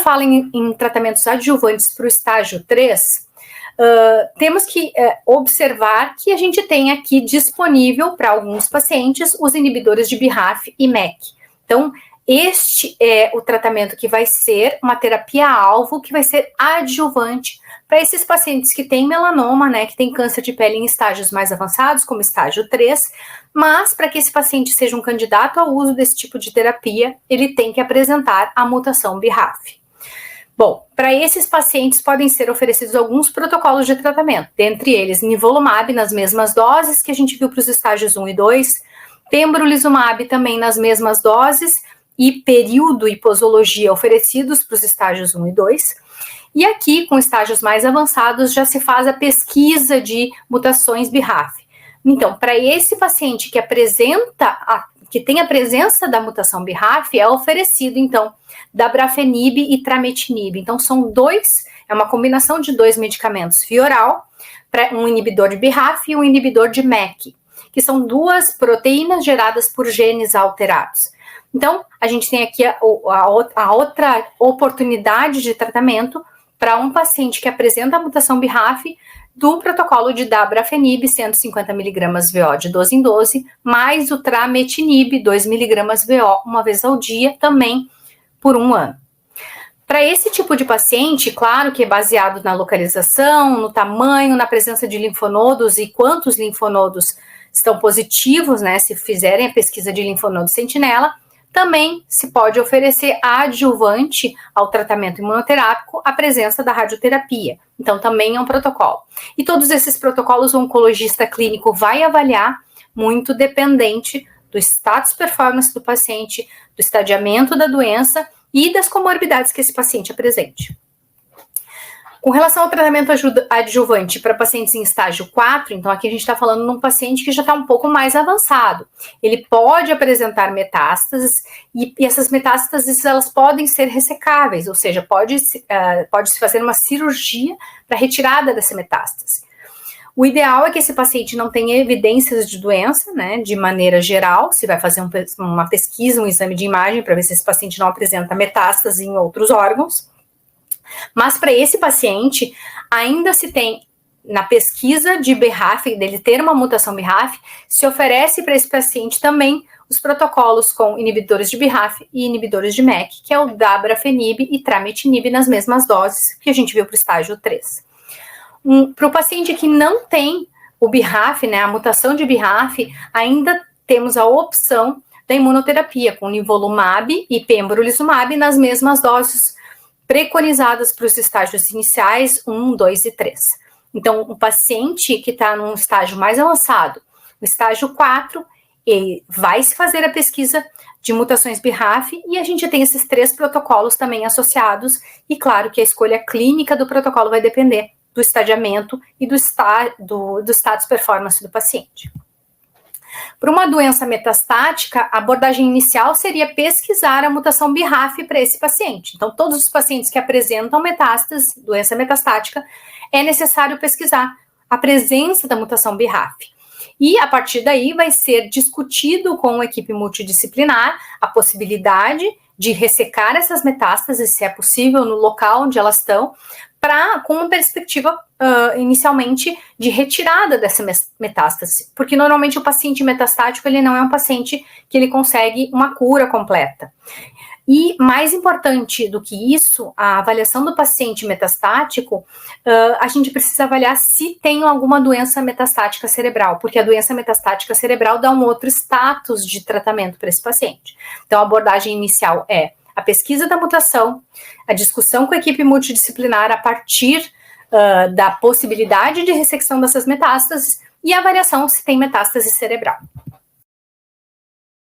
fala em tratamentos adjuvantes para o estágio 3, temos que observar que a gente tem aqui disponível para alguns pacientes os inibidores de BRAF e MEK. Então, este é o tratamento que vai ser uma terapia-alvo, que vai ser adjuvante para esses pacientes que têm melanoma, né, que tem câncer de pele em estágios mais avançados, como estágio 3, mas para que esse paciente seja um candidato ao uso desse tipo de terapia, ele tem que apresentar a mutação BRAF. Bom, para esses pacientes podem ser oferecidos alguns protocolos de tratamento, dentre eles nivolumab nas mesmas doses que a gente viu para os estágios 1 e 2, pembrolizumab também nas mesmas doses, e período e posologia oferecidos para os estágios 1 e 2. E aqui, com estágios mais avançados, já se faz a pesquisa de mutações BRAF. Então, para esse paciente que tem a presença da mutação BRAF, é oferecido, então, dabrafenib e trametinib. Então, é uma combinação de 2 medicamentos via oral, um inibidor de BRAF e um inibidor de MEK, que são 2 proteínas geradas por genes alterados. Então, a gente tem aqui a outra oportunidade de tratamento para um paciente que apresenta a mutação BRAF do protocolo de dabrafenib, 150 mg VO de 12 em 12, mais o trametinib, 2 mg VO, uma vez ao dia, também por 1 ano. Para esse tipo de paciente, claro que é baseado na localização, no tamanho, na presença de linfonodos e quantos linfonodos estão positivos, né, se fizerem a pesquisa de linfonodo sentinela, também se pode oferecer adjuvante ao tratamento imunoterápico a presença da radioterapia. Então, também é um protocolo. E todos esses protocolos o oncologista clínico vai avaliar, muito dependente do status performance do paciente, do estadiamento da doença e das comorbidades que esse paciente apresente. Com relação ao tratamento adjuvante para pacientes em estágio 4, então aqui a gente está falando de um paciente que já está um pouco mais avançado. Ele pode apresentar metástases e essas metástases elas podem ser ressecáveis, ou seja, pode-se fazer uma cirurgia para retirada dessa metástase. O ideal é que esse paciente não tenha evidências de doença, né, de maneira geral, se vai fazer uma pesquisa, um exame de imagem para ver se esse paciente não apresenta metástase em outros órgãos. Mas para esse paciente, ainda se tem, na pesquisa de BRAF, dele ter uma mutação BRAF, se oferece para esse paciente também os protocolos com inibidores de BRAF e inibidores de MEK, que é o dabrafenib e trametinib nas mesmas doses que a gente viu para o estágio 3. Para o paciente que não tem o BRAF, né, a mutação de BRAF, ainda temos a opção da imunoterapia com nivolumab e pembrolizumab nas mesmas doses preconizadas para os estágios iniciais 1, 2 e 3. Então, o paciente que está num estágio mais avançado, no estágio 4, ele vai se fazer a pesquisa de mutações BRAF e a gente tem esses 3 protocolos também associados e claro que a escolha clínica do protocolo vai depender do estadiamento e do status performance do paciente. Para uma doença metastática, a abordagem inicial seria pesquisar a mutação BRAF para esse paciente. Então, todos os pacientes que apresentam metástase, doença metastática, é necessário pesquisar a presença da mutação BRAF. E, a partir daí, vai ser discutido com a equipe multidisciplinar a possibilidade de ressecar essas metástases, se é possível, no local onde elas estão, com uma perspectiva inicialmente de retirada dessa metástase, porque normalmente o paciente metastático ele não é um paciente que ele consegue uma cura completa. E mais importante do que isso, a avaliação do paciente metastático, a gente precisa avaliar se tem alguma doença metastática cerebral, porque a doença metastática cerebral dá um outro status de tratamento para esse paciente. Então a abordagem inicial é a pesquisa da mutação, a discussão com a equipe multidisciplinar a partir da possibilidade de ressecção dessas metástases e a avaliação se tem metástase cerebral.